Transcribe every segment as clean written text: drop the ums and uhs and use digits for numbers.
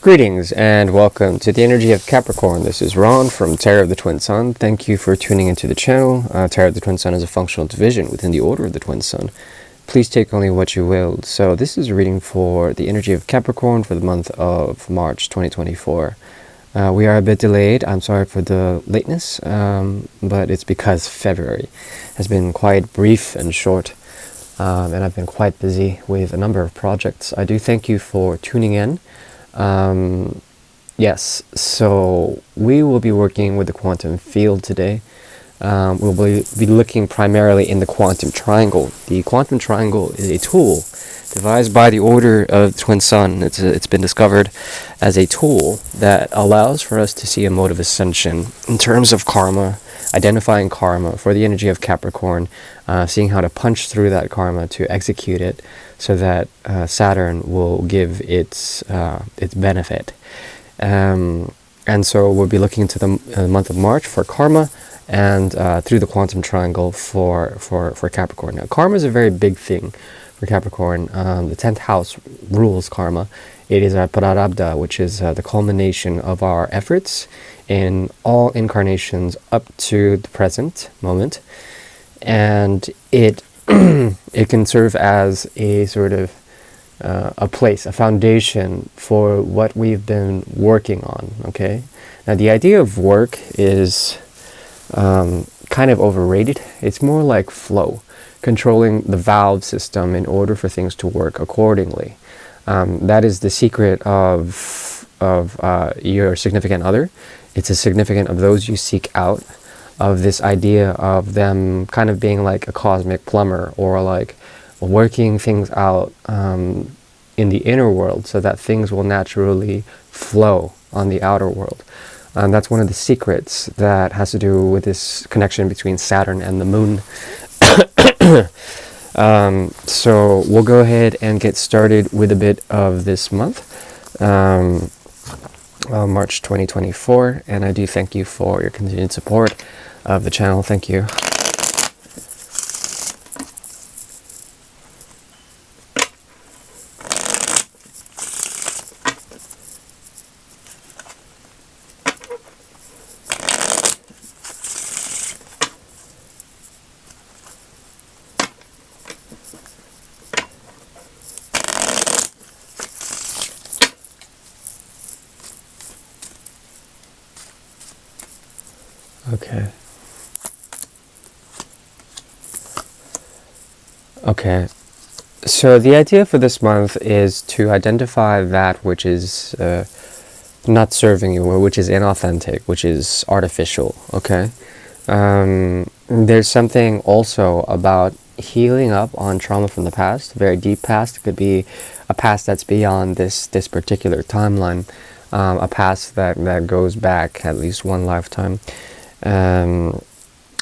Greetings and welcome to the energy of Capricorn. This is Ron from Tarot of the Twin Sun. Thank you for tuning into the channel. Tarot of the Twin Sun is a functional division within the order of the Twin Sun. Please take only what you will. So this is a reading for the energy of Capricorn for the month of March 2024. We are a bit delayed. I'm sorry for the lateness, but it's because February has been quite brief and short, and I've been quite busy with a number of projects. I do thank you for tuning in. Yes, so we will be working with the quantum field today. We'll be looking primarily in the quantum triangle. The quantum triangle is a tool devised by the order of the Twin Sun. It's been discovered as a tool that allows for us to see a mode of ascension in terms of karma, identifying karma for the energy of Capricorn, seeing how to punch through that karma to execute it so that Saturn will give its benefit. And so we'll be looking into the month of March for karma and through the quantum triangle for Capricorn. Now, karma is a very big thing for Capricorn. The 10th house rules karma. It is our prarabdha, which is the culmination of our efforts in all incarnations up to the present moment, and it it can serve as a sort of a place, a foundation for what we've been working on. Okay, now the idea of work is kind of overrated. It's more like flow, controlling the valve system in order for things to work accordingly. That is the secret of your significant other. It's a significant of those you seek out, of this idea of them kind of being like a cosmic plumber, or like working things out in the inner world so that things will naturally flow on the outer world. That's one of the secrets that has to do with this connection between Saturn and the moon. So we'll go ahead and get started with a bit of this month, March 2024, and I do thank you for your continued support of the channel. Thank you. Okay, so the idea for this month is to identify that which is not serving you, or which is inauthentic, which is artificial. Okay, there's something also about healing up on trauma from the past, very deep past. It could be a past that's beyond this particular timeline, a past that goes back at least one lifetime.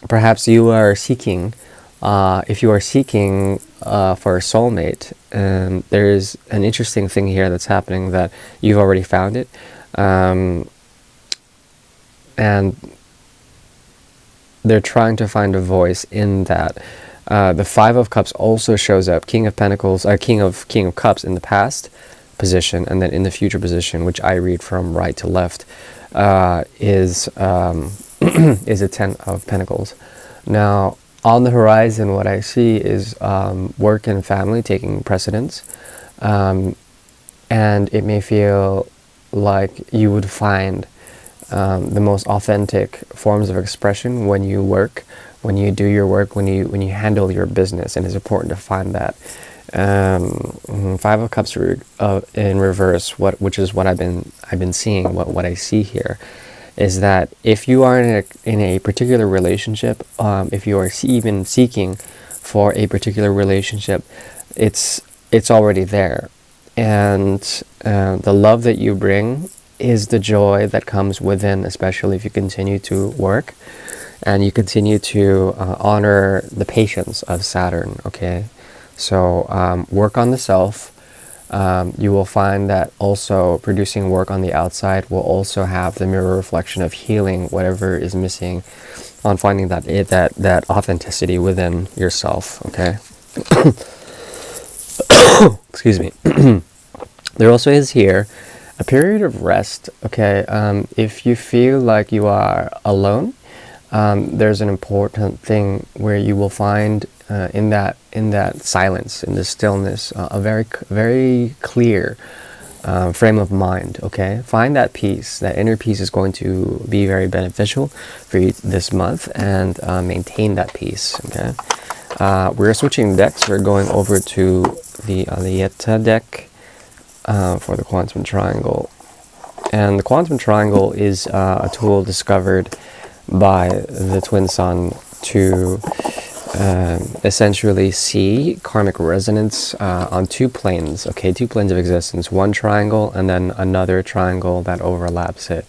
Perhaps you are seeking, if you are seeking for a soulmate, there's an interesting thing here that's happening, that you've already found it, and they're trying to find a voice in that. The Five of Cups also shows up, King of Pentacles, King of Cups in the past position, and then in the future position, which I read from right to left, is is a Ten of Pentacles. Now, on the horizon, what I see is work and family taking precedence, and it may feel like you would find the most authentic forms of expression when you work, when you do your work, when you handle your business, and it's important to find that. Five of Cups in reverse, which is what I've been seeing, what I see here, is that if you are in a particular relationship, if you are even seeking for a particular relationship, it's already there, and the love that you bring is the joy that comes within, especially if you continue to work and you continue to honor the patience of Saturn. Okay, so work on the self. You will find that also producing work on the outside will also have the mirror reflection of healing whatever is missing, on finding that authenticity within yourself. Okay. Excuse me. There also is here A period of rest. Okay. If you feel like you are alone, there's an important thing where you will find in that silence, in the stillness, a very clear frame of mind. Okay, find that peace. That inner peace is going to be very beneficial for you this month, and maintain that peace. Okay, we're switching decks. We're going over to the Alieta deck for the quantum triangle, and the quantum triangle is a tool discovered by the twin sun to essentially see karmic resonance on two planes. Okay, two planes of existence, one triangle and then another triangle that overlaps it.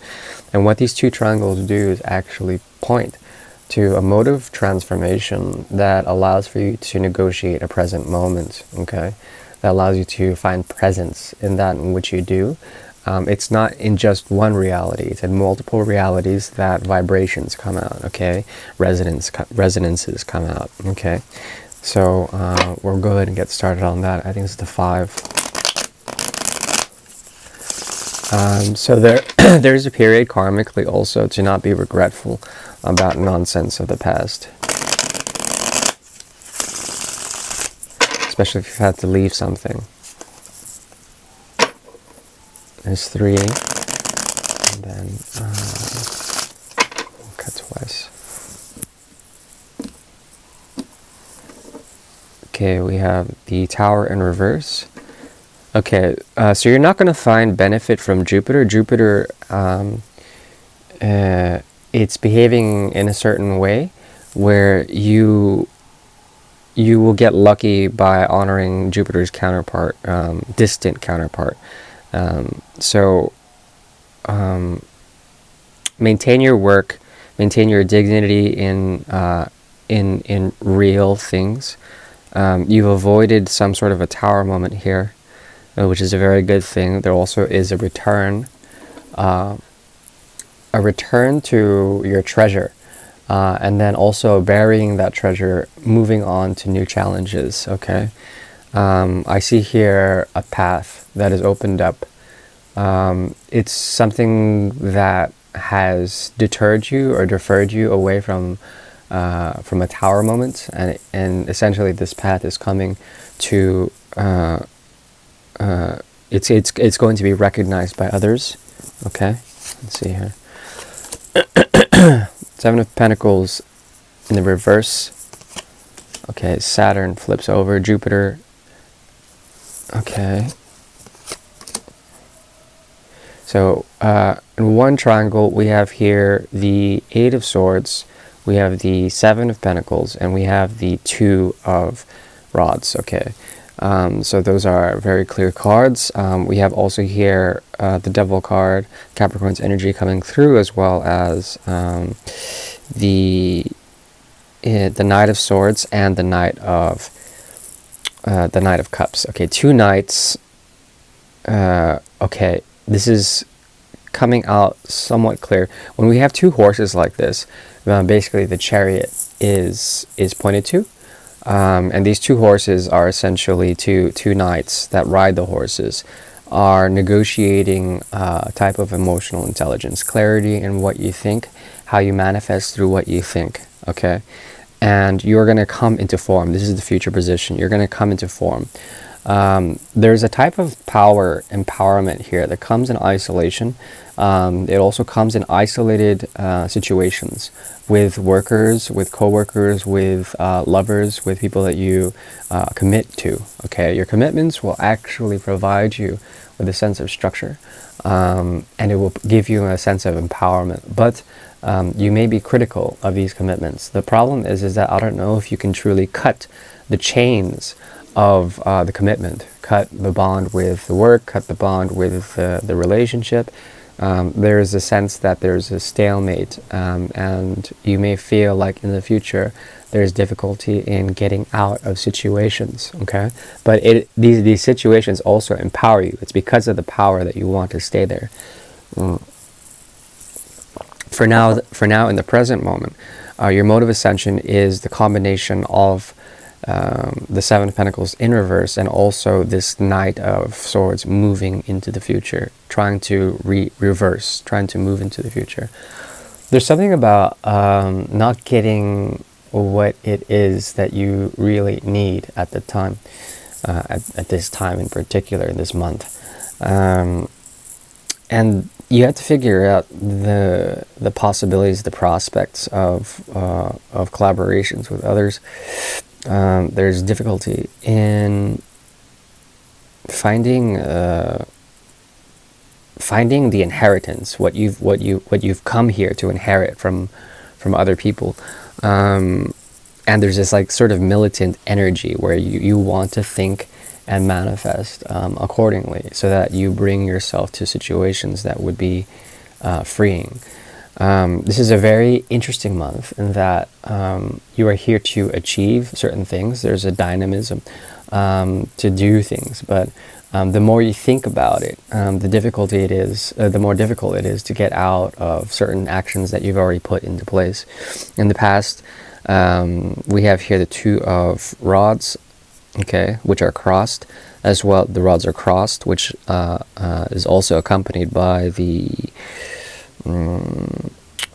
And what these two triangles do is actually point to a mode of transformation that allows for you to negotiate a present moment. Okay, that allows you to find presence in that in which you do. It's not in just one reality. It's in multiple realities that vibrations come out, okay? Resonances come out, okay? So we'll go ahead and get started on that. I think it's the 5. So there's a period karmically also to not be regretful about nonsense of the past. Especially if you've had to leave something. There's 3, and then cut twice. Okay, we have the Tower in reverse. Okay, so you're not going to find benefit from Jupiter. Jupiter, it's behaving in a certain way where you will get lucky by honoring Jupiter's counterpart, distant counterpart. So maintain your work, maintain your dignity in real things. You've avoided some sort of a tower moment here, which is a very good thing. There also is a return to your treasure, and then also burying that treasure, moving on to new challenges. Okay. I see here a path that is opened up. It's something that has deterred you or deferred you away from a tower moment, and essentially this path is coming to it's going to be recognized by others. Okay, let's see here. 7 of Pentacles in the reverse. Okay, Saturn flips over, Jupiter. Okay. So in one triangle we have here the 8 of Swords, we have the 7 of Pentacles, and we have the 2 of Rods. Okay. So those are very clear cards. We have also here the Devil card, Capricorn's energy coming through, as well as the Knight of Swords and the Knight of Cups. Okay, 2 knights. Okay, this is coming out somewhat clear. When we have 2 horses like this, basically the chariot is pointed to. And these 2 horses are essentially two knights that ride the horses, are negotiating a type of emotional intelligence, clarity in what you think, how you manifest through what you think. Okay, and you're going to come into form. This is the future position. You're going to come into form. There's a type of power empowerment here that comes in isolation. It also comes in isolated situations with workers, with co-workers, with lovers, with people that you commit to. Okay, your commitments will actually provide you with a sense of structure, and it will give you a sense of empowerment. But you may be critical of these commitments. The problem is that I don't know if you can truly cut the chains of the commitment, cut the bond with the work, cut the bond with the relationship. There's a sense that there's a stalemate, and you may feel like in the future there's difficulty in getting out of situations. Okay, but these situations also empower you. It's because of the power that you want to stay there. For now, in the present moment, your mode of ascension is the combination of the Seven of Pentacles in reverse, and also this Knight of Swords moving into the future, trying to reverse, trying to move into the future. There's something about not getting what it is that you really need at the time, at this time in particular, in this month. And you have to figure out the possibilities, the prospects of collaborations with others. There's difficulty in finding the inheritance, what you've come here to inherit from other people. And there's this like sort of militant energy where you want to think and manifest accordingly, so that you bring yourself to situations that would be freeing. This is a very interesting month in that you are here to achieve certain things. There's a dynamism to do things, but the more you think about it, the more difficult it is to get out of certain actions that you've already put into place. In the past, we have here the Two of Rods, okay, which are crossed as well. The rods are crossed, which is also accompanied by the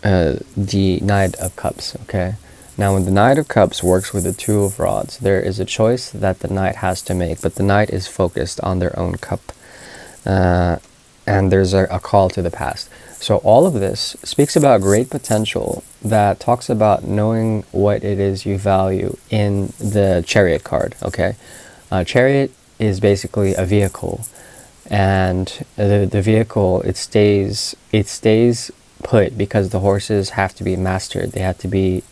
Knight of Cups, okay. Now, when the Knight of Cups works with the Two of Rods, there is a choice that the Knight has to make, but the Knight is focused on their own cup. And there's a call to the past. So all of this speaks about great potential that talks about knowing what it is you value in the Chariot card, okay? Chariot is basically a vehicle, and the vehicle, it stays put because the horses have to be mastered. They have to be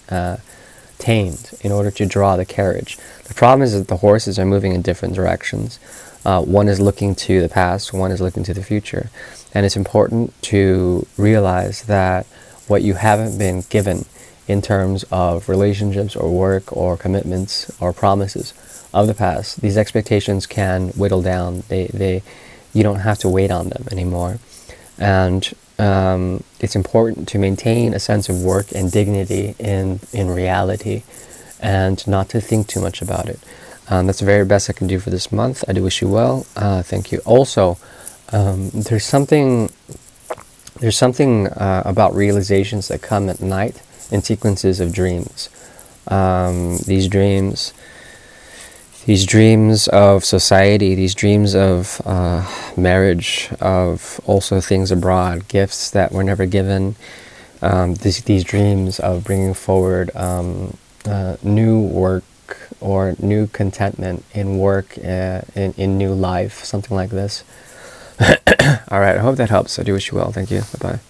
tamed in order to draw the carriage. The problem is that the horses are moving in different directions. One is looking to the past, one is looking to the future. And it's important to realize that what you haven't been given in terms of relationships or work or commitments or promises of the past, these expectations can whittle down. You don't have to wait on them anymore. And it's important to maintain a sense of work and dignity in reality, and not to think too much about it. That's the very best I can do for this month. I do wish you well. Thank you. Also, there's something about realizations that come at night in sequences of dreams. These dreams of society, these dreams of marriage, of also things abroad, gifts that were never given, these dreams of bringing forward new work or new contentment in work, in new life, something like this. All right, I hope that helps. I do wish you well. Thank you. Bye-bye.